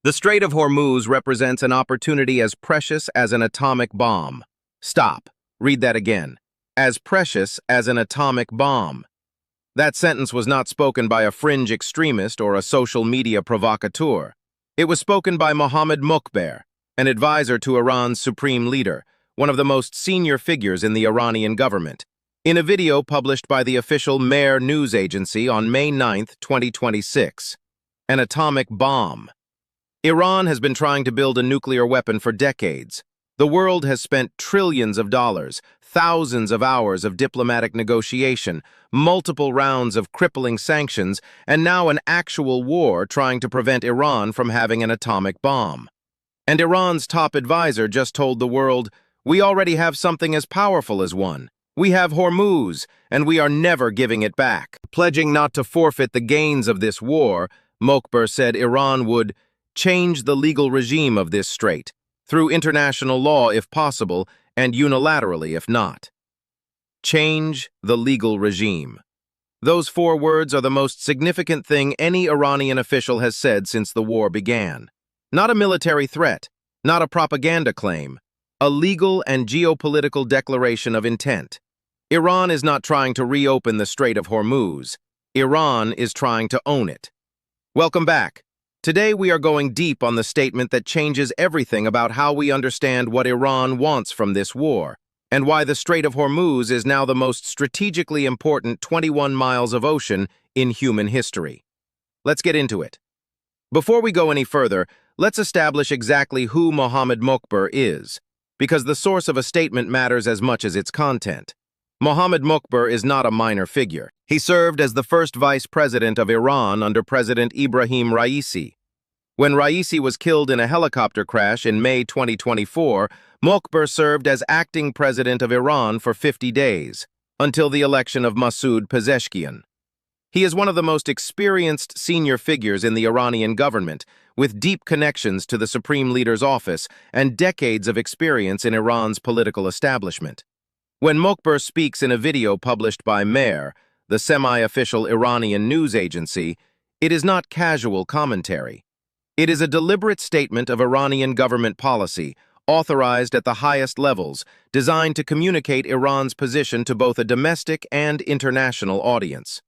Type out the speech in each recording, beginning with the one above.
The Strait of Hormuz represents an opportunity as precious as an atomic bomb. Stop. Read that again. As precious as an atomic bomb. That sentence was not spoken by a fringe extremist or a social media provocateur. It was spoken by Mohammad Mokber, an advisor to Iran's supreme leader, one of the most senior figures in the Iranian government, in a video published by the official Mehr news agency on May 9, 2026. An atomic bomb. Iran has been trying to build a nuclear weapon for decades. The world has spent trillions of dollars, thousands of hours of diplomatic negotiation, multiple rounds of crippling sanctions, and now an actual war trying to prevent Iran from having an atomic bomb. And Iran's top advisor just told the world, "We already have something as powerful as one. We have Hormuz, and we are never giving it back." Pledging not to forfeit the gains of this war, Mokber said Iran would change the legal regime of this strait, through international law if possible, and unilaterally if not. Change the legal regime. Those 4 words are the most significant thing any Iranian official has said since the war began. Not a military threat, not a propaganda claim, a legal and geopolitical declaration of intent. Iran is not trying to reopen the Strait of Hormuz. Iran is trying to own it. Welcome back. Today we are going deep on the statement that changes everything about how we understand what Iran wants from this war, and why the Strait of Hormuz is now the most strategically important 21 miles of ocean in human history. Let's get into it. Before we go any further, let's establish exactly who Mohammad Mokber is, because the source of a statement matters as much as its content. Mohammad Mokber is not a minor figure. He served as the first vice president of Iran under President Ibrahim Raisi. When Raisi was killed in a helicopter crash in May 2024, Mokber served as acting president of Iran for 50 days, until the election of Masoud Pezeshkian. He is one of the most experienced senior figures in the Iranian government, with deep connections to the supreme leader's office and decades of experience in Iran's political establishment. When Mokber speaks in a video published by Mehr, the semi-official Iranian news agency, it is not casual commentary. It is a deliberate statement of Iranian government policy, authorized at the highest levels, designed to communicate Iran's position to both a domestic and international audience.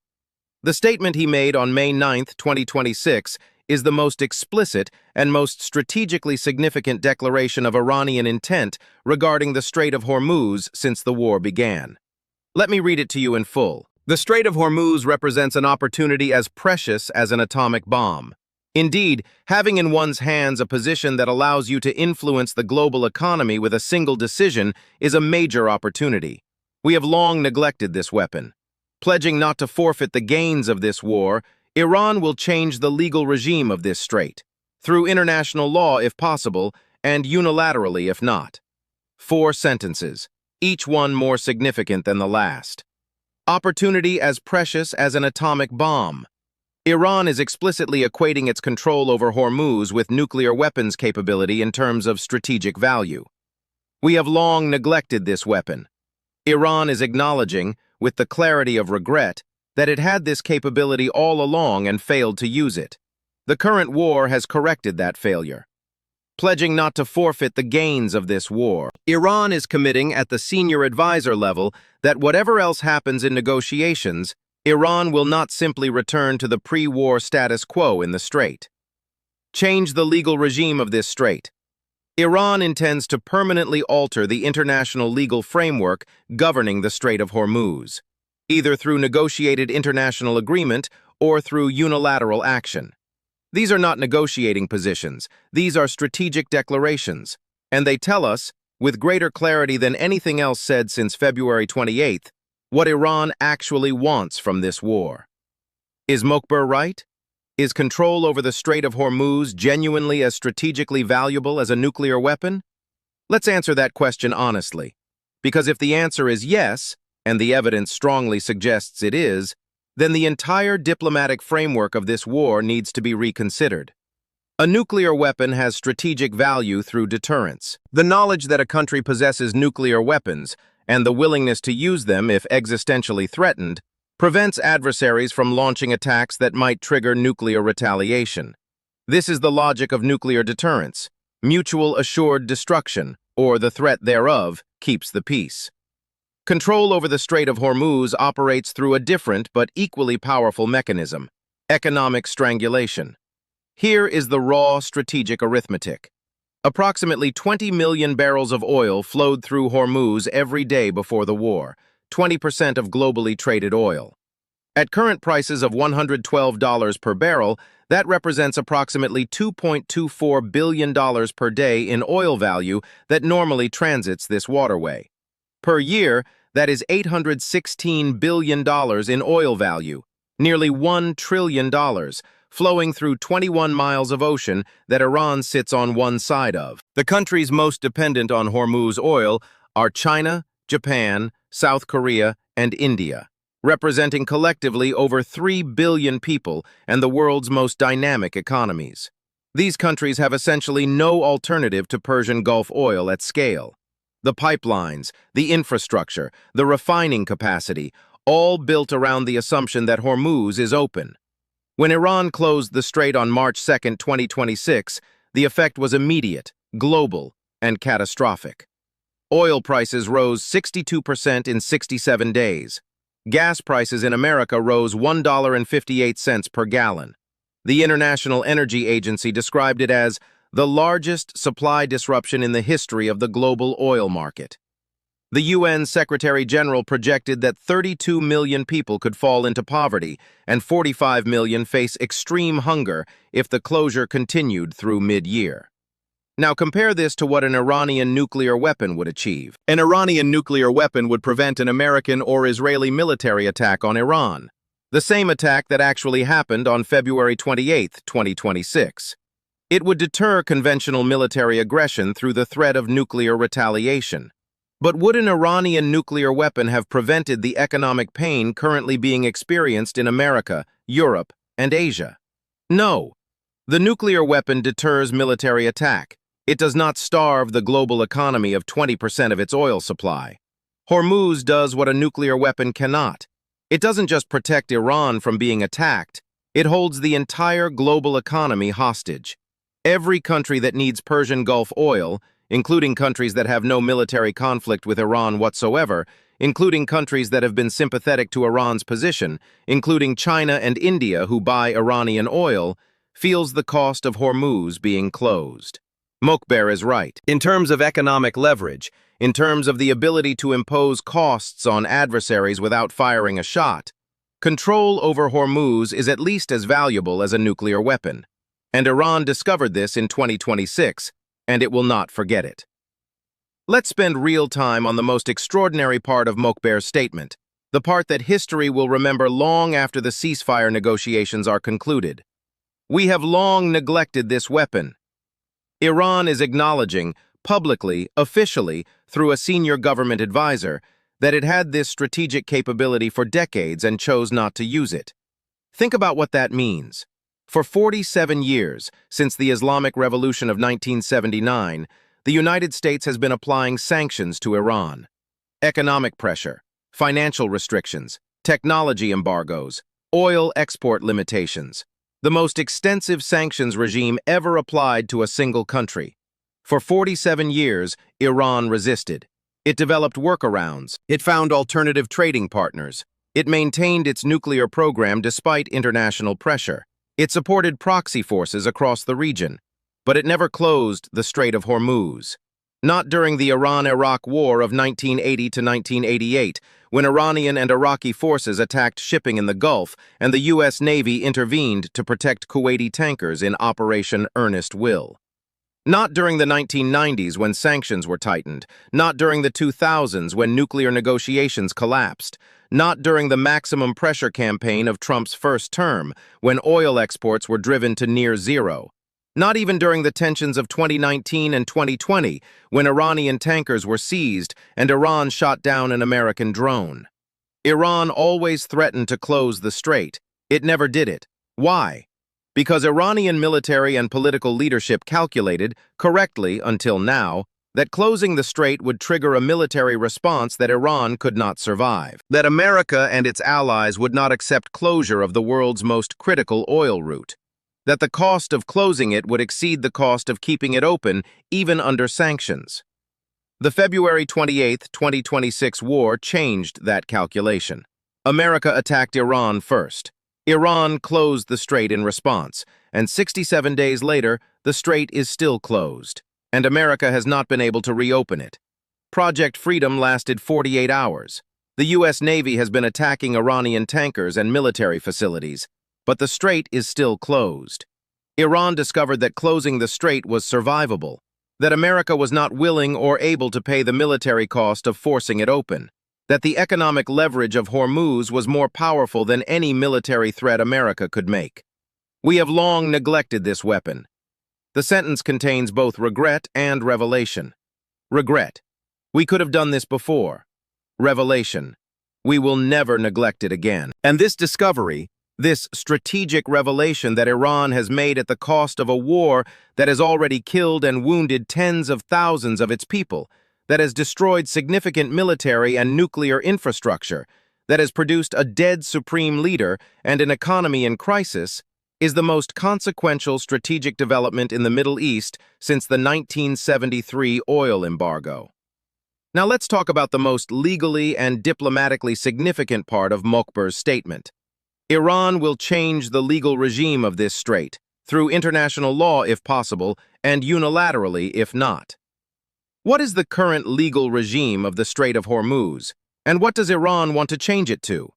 The statement he made on May 9, 2026, is the most explicit and most strategically significant declaration of Iranian intent regarding the Strait of Hormuz since the war began. Let me read it to you in full. The Strait of Hormuz represents an opportunity as precious as an atomic bomb. Indeed, having in one's hands a position that allows you to influence the global economy with a single decision is a major opportunity. We have long neglected this weapon. Pledging not to forfeit the gains of this war, Iran will change the legal regime of this strait, through international law if possible, and unilaterally if not. 4 sentences, each one more significant than the last. Opportunity as precious as an atomic bomb. Iran is explicitly equating its control over Hormuz with nuclear weapons capability in terms of strategic value. We have long neglected this weapon. Iran is acknowledging, with the clarity of regret, that it had this capability all along and failed to use it. The current war has corrected that failure. Pledging not to forfeit the gains of this war, Iran is committing at the senior advisor level that whatever else happens in negotiations, Iran will not simply return to the pre-war status quo in the strait. Change the legal regime of this strait. Iran intends to permanently alter the international legal framework governing the Strait of Hormuz, either through negotiated international agreement or through unilateral action. These are not negotiating positions, these are strategic declarations, and they tell us, with greater clarity than anything else said since February 28th, what Iran actually wants from this war. Is Mokber right? Is control over the Strait of Hormuz genuinely as strategically valuable as a nuclear weapon? Let's answer that question honestly, because if the answer is yes, and the evidence strongly suggests it is, then the entire diplomatic framework of this war needs to be reconsidered. A nuclear weapon has strategic value through deterrence. The knowledge that a country possesses nuclear weapons, and the willingness to use them if existentially threatened, prevents adversaries from launching attacks that might trigger nuclear retaliation. This is the logic of nuclear deterrence. Mutual assured destruction, or the threat thereof, keeps the peace. Control over the Strait of Hormuz operates through a different but equally powerful mechanism: economic strangulation. Here is the raw strategic arithmetic. Approximately 20 million barrels of oil flowed through Hormuz every day before the war, 20% of globally traded oil. At current prices of $112 per barrel, that represents approximately $2.24 billion per day in oil value that normally transits this waterway. Per year, that is $816 billion in oil value, nearly $1 trillion, flowing through 21 miles of ocean that Iran sits on one side of. The countries most dependent on Hormuz oil are China, Japan, South Korea, and India, representing collectively over 3 billion people and the world's most dynamic economies. These countries have essentially no alternative to Persian Gulf oil at scale. The pipelines, the infrastructure, the refining capacity, all built around the assumption that Hormuz is open. When Iran closed the strait on March 2, 2026, the effect was immediate, global, and catastrophic. Oil prices rose 62% in 67 days. Gas prices in America rose $1.58 per gallon. The International Energy Agency described it as the largest supply disruption in the history of the global oil market. The UN Secretary General projected that 32 million people could fall into poverty and 45 million face extreme hunger if the closure continued through mid-year. Now compare this to what an Iranian nuclear weapon would achieve. An Iranian nuclear weapon would prevent an American or Israeli military attack on Iran, the same attack that actually happened on February 28, 2026. It would deter conventional military aggression through the threat of nuclear retaliation. But would an Iranian nuclear weapon have prevented the economic pain currently being experienced in America, Europe, and Asia? No. The nuclear weapon deters military attack. It does not starve the global economy of 20% of its oil supply. Hormuz does what a nuclear weapon cannot. It doesn't just protect Iran from being attacked, it holds the entire global economy hostage. Every country that needs Persian Gulf oil, including countries that have no military conflict with Iran whatsoever, including countries that have been sympathetic to Iran's position, including China and India who buy Iranian oil, feels the cost of Hormuz being closed. Mokber is right. In terms of economic leverage, in terms of the ability to impose costs on adversaries without firing a shot, control over Hormuz is at least as valuable as a nuclear weapon. And Iran discovered this in 2026, and it will not forget it. Let's spend real time on the most extraordinary part of Mokber's statement, the part that history will remember long after the ceasefire negotiations are concluded. We have long neglected this weapon. Iran is acknowledging, publicly, officially, through a senior government advisor, that it had this strategic capability for decades and chose not to use it. Think about what that means. For 47 years, since the Islamic Revolution of 1979, the United States has been applying sanctions to Iran. Economic pressure, financial restrictions, technology embargoes, oil export limitations. The most extensive sanctions regime ever applied to a single country. For 47 years, Iran resisted. It developed workarounds. It found alternative trading partners. It maintained its nuclear program despite international pressure. It supported proxy forces across the region, but it never closed the Strait of Hormuz. Not during the Iran-Iraq War of 1980 to 1988, when Iranian and Iraqi forces attacked shipping in the Gulf and the U.S. Navy intervened to protect Kuwaiti tankers in Operation Earnest Will. Not during the 1990s when sanctions were tightened, not during the 2000s when nuclear negotiations collapsed, not during the maximum pressure campaign of Trump's first term, when oil exports were driven to near zero. Not even during the tensions of 2019 and 2020, when Iranian tankers were seized and Iran shot down an American drone. Iran always threatened to close the strait. It never did it. Why? Because Iranian military and political leadership calculated, correctly until now, that closing the strait would trigger a military response that Iran could not survive, that America and its allies would not accept closure of the world's most critical oil route. that the cost of closing it would exceed the cost of keeping it open, even under sanctions. The February 28, 2026 war changed that calculation. America attacked Iran first. Iran closed the strait in response, and 67 days later, the strait is still closed, and America has not been able to reopen it. Project Freedom lasted 48 hours. The U.S. Navy has been attacking Iranian tankers and military facilities, but the strait is still closed. Iran discovered that closing the strait was survivable, that America was not willing or able to pay the military cost of forcing it open, that the economic leverage of Hormuz was more powerful than any military threat America could make. We have long neglected this weapon. The sentence contains both regret and revelation. Regret. We could have done this before. Revelation. We will never neglect it again. And this discovery, this strategic revelation that Iran has made at the cost of a war that has already killed and wounded tens of thousands of its people, that has destroyed significant military and nuclear infrastructure, that has produced a dead supreme leader and an economy in crisis, is the most consequential strategic development in the Middle East since the 1973 oil embargo. Now let's talk about the most legally and diplomatically significant part of Mokbar's statement. Iran will change the legal regime of this strait, through international law if possible, and unilaterally if not. What is the current legal regime of the Strait of Hormuz, and what does Iran want to change it to?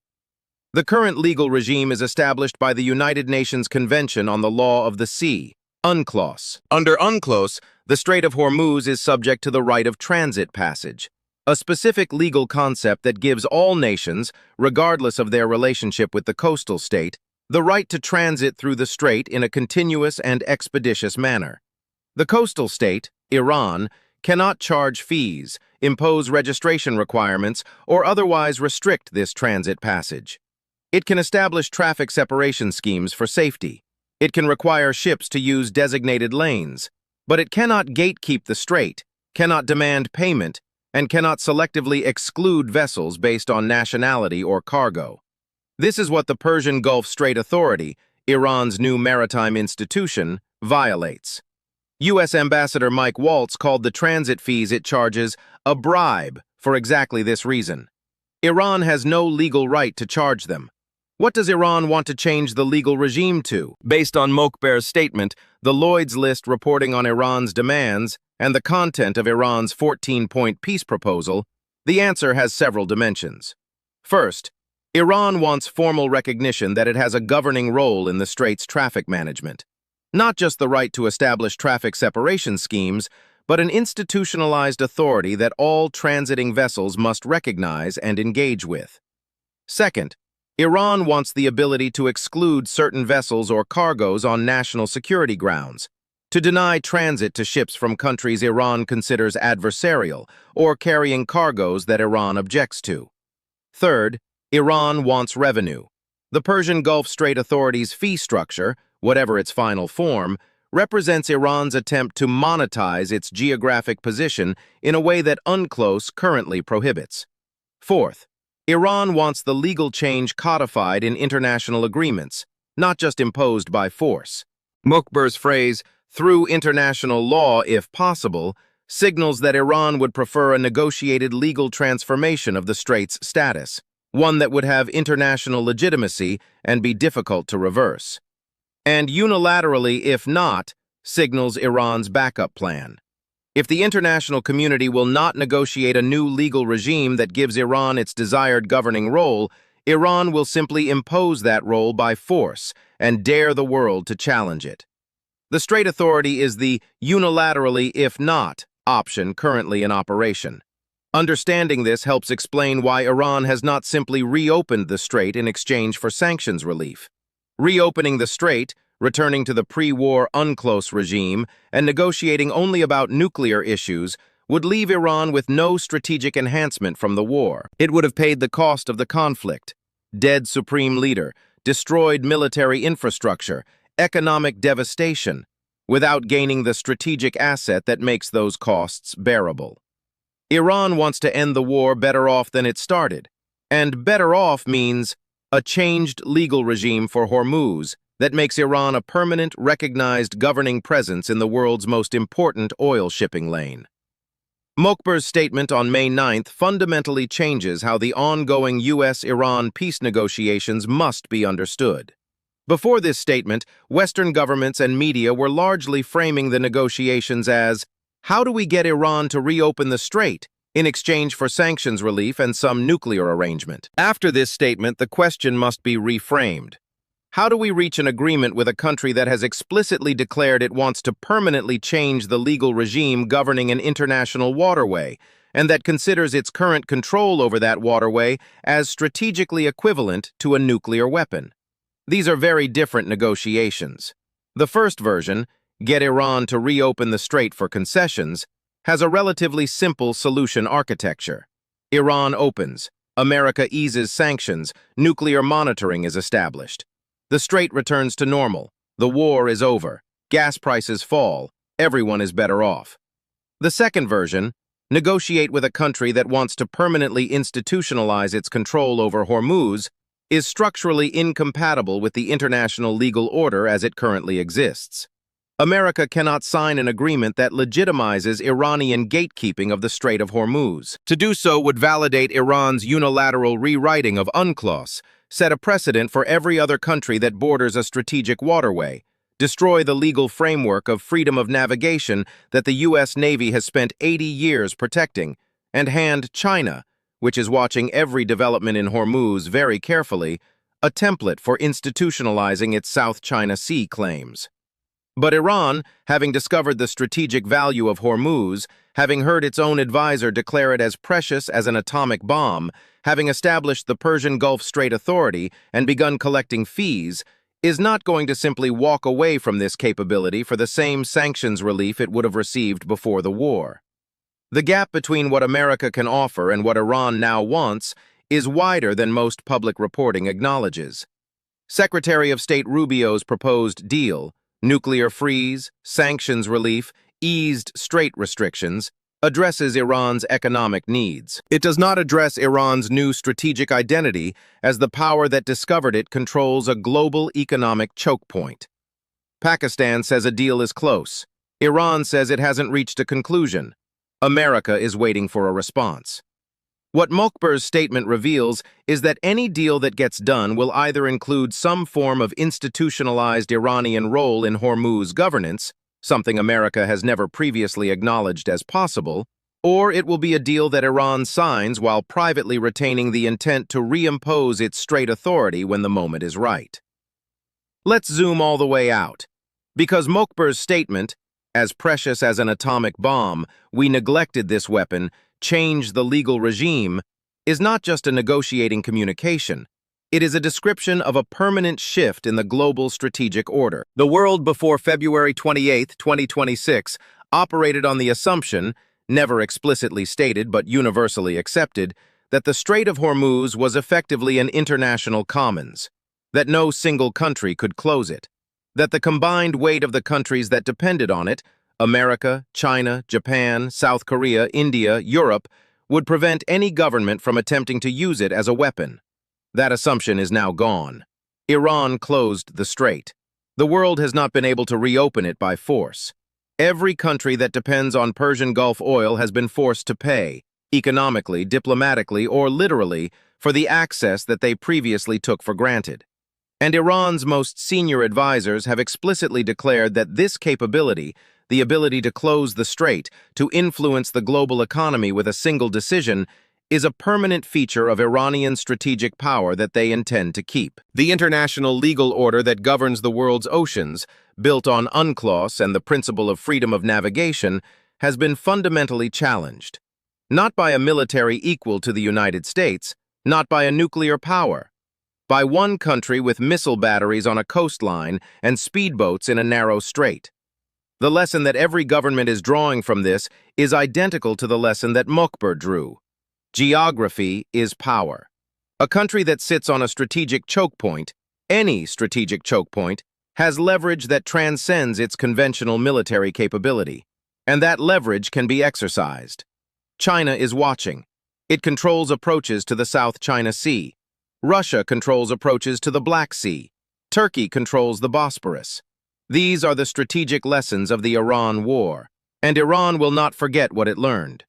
The current legal regime is established by the United Nations Convention on the Law of the Sea, UNCLOS. Under UNCLOS, the Strait of Hormuz is subject to the right of transit passage, a specific legal concept that gives all nations, regardless of their relationship with the coastal state, the right to transit through the strait in a continuous and expeditious manner. The coastal state, Iran, cannot charge fees, impose registration requirements, or otherwise restrict this transit passage. It can establish traffic separation schemes for safety. It can require ships to use designated lanes, but it cannot gatekeep the strait, cannot demand payment, and cannot selectively exclude vessels based on nationality or cargo. This is what the Persian Gulf Strait Authority, Iran's new maritime institution, violates. U.S. Ambassador Mike Waltz called the transit fees it charges a bribe for exactly this reason. Iran has no legal right to charge them. What does Iran want to change the legal regime to? Based on Mokbar's statement, the Lloyd's List reporting on Iran's demands, and the content of Iran's 14-point peace proposal, the answer has several dimensions. First, Iran wants formal recognition that it has a governing role in the strait's traffic management. Not just the right to establish traffic separation schemes, but an institutionalized authority that all transiting vessels must recognize and engage with. Second, Iran wants the ability to exclude certain vessels or cargoes on national security grounds, to deny transit to ships from countries Iran considers adversarial or carrying cargoes that Iran objects to. Third, Iran wants revenue. The Persian Gulf Strait Authority's fee structure, whatever its final form, represents Iran's attempt to monetize its geographic position in a way that UNCLOS currently prohibits. Fourth, Iran wants the legal change codified in international agreements, not just imposed by force. Mokbar's phrase, "through international law if possible," signals that Iran would prefer a negotiated legal transformation of the strait's status, one that would have international legitimacy and be difficult to reverse. And unilaterally, if not, signals Iran's backup plan. If the international community will not negotiate a new legal regime that gives Iran its desired governing role, Iran will simply impose that role by force and dare the world to challenge it. The Strait Authority is the unilaterally, if not, option currently in operation. Understanding this helps explain why Iran has not simply reopened the strait in exchange for sanctions relief. Reopening the strait, returning to the pre-war UNCLOS regime, and negotiating only about nuclear issues would leave Iran with no strategic enhancement from the war. It would have paid the cost of the conflict: dead supreme leader, destroyed military infrastructure, economic devastation, without gaining the strategic asset that makes those costs bearable. Iran wants to end the war better off than it started, and better off means a changed legal regime for Hormuz that makes Iran a permanent, recognized governing presence in the world's most important oil shipping lane. Mokbar's statement on May 9th fundamentally changes how the ongoing U.S.-Iran peace negotiations must be understood. Before this statement, Western governments and media were largely framing the negotiations as, how do we get Iran to reopen the strait in exchange for sanctions relief and some nuclear arrangement? After this statement, the question must be reframed. How do we reach an agreement with a country that has explicitly declared it wants to permanently change the legal regime governing an international waterway, and that considers its current control over that waterway as strategically equivalent to a nuclear weapon? These are very different negotiations. The first version, get Iran to reopen the strait for concessions, has a relatively simple solution architecture. Iran opens, America eases sanctions, nuclear monitoring is established. The strait returns to normal, the war is over, gas prices fall, everyone is better off. The second version, negotiate with a country that wants to permanently institutionalize its control over Hormuz, is structurally incompatible with the international legal order as it currently exists. America cannot sign an agreement that legitimizes Iranian gatekeeping of the Strait of Hormuz. To do so would validate Iran's unilateral rewriting of UNCLOS, set a precedent for every other country that borders a strategic waterway, destroy the legal framework of freedom of navigation that the U.S. Navy has spent 80 years protecting, and hand China, which is watching every development in Hormuz very carefully, a template for institutionalizing its South China Sea claims. But Iran, having discovered the strategic value of Hormuz, having heard its own advisor declare it as precious as an atomic bomb, having established the Persian Gulf Strait Authority and begun collecting fees, is not going to simply walk away from this capability for the same sanctions relief it would have received before the war. The gap between what America can offer and what Iran now wants is wider than most public reporting acknowledges. Secretary of State Rubio's proposed deal, nuclear freeze, sanctions relief, eased strait restrictions, addresses Iran's economic needs. It does not address Iran's new strategic identity as the power that discovered it controls a global economic choke point. Pakistan says a deal is close. Iran says it hasn't reached a conclusion. America is waiting for a response. What Mokbar's statement reveals is that any deal that gets done will either include some form of institutionalized Iranian role in Hormuz governance, something America has never previously acknowledged as possible, or it will be a deal that Iran signs while privately retaining the intent to reimpose its strait authority when the moment is right. Let's zoom all the way out. Because Mokbar's statement, as precious as an atomic bomb, we neglected this weapon, change the legal regime, is not just a negotiating communication. It is a description of a permanent shift in the global strategic order. The world before February 28, 2026, operated on the assumption, never explicitly stated but universally accepted, that the Strait of Hormuz was effectively an international commons, that no single country could close it, that the combined weight of the countries that depended on it, America, China, Japan, South Korea, India, Europe, would prevent any government from attempting to use it as a weapon. That assumption is now gone. Iran closed the strait. The world has not been able to reopen it by force. Every country that depends on Persian Gulf oil has been forced to pay, economically, diplomatically, or literally, for the access that they previously took for granted. And Iran's most senior advisors have explicitly declared that this capability, the ability to close the strait, to influence the global economy with a single decision, is a permanent feature of Iranian strategic power that they intend to keep. The international legal order that governs the world's oceans, built on UNCLOS and the principle of freedom of navigation, has been fundamentally challenged. Not by a military equal to the United States, not by a nuclear power, by one country with missile batteries on a coastline and speedboats in a narrow strait. The lesson that every government is drawing from this is identical to the lesson that Mokbar drew. Geography is power. A country that sits on a strategic choke point, any strategic choke point, has leverage that transcends its conventional military capability, and that leverage can be exercised. China is watching. It controls approaches to the South China Sea. Russia controls approaches to the Black Sea. Turkey controls the Bosporus. These are the strategic lessons of the Iran war, and Iran will not forget what it learned.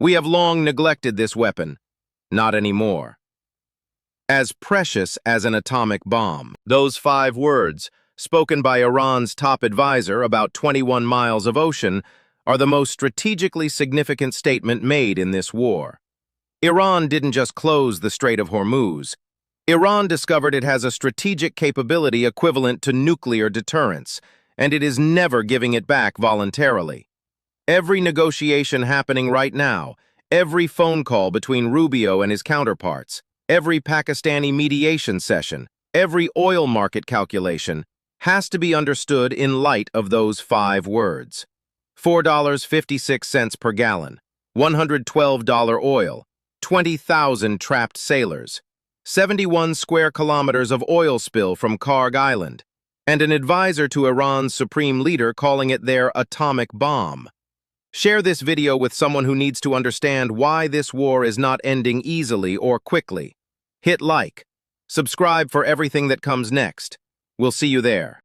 We have long neglected this weapon. Not anymore. As precious as an atomic bomb. Those 5 words, spoken by Iran's top advisor about 21 miles of ocean, are the most strategically significant statement made in this war. Iran didn't just close the Strait of Hormuz. Iran discovered it has a strategic capability equivalent to nuclear deterrence, and it is never giving it back voluntarily. Every negotiation happening right now, every phone call between Rubio and his counterparts, every Pakistani mediation session, every oil market calculation, has to be understood in light of those 5 words. $4.56 per gallon, $112 oil, 20,000 trapped sailors, 71 square kilometers of oil spill from Karg Island, and an advisor to Iran's supreme leader calling it their atomic bomb. Share this video with someone who needs to understand why this war is not ending easily or quickly. Hit like. Subscribe for everything that comes next. We'll see you there.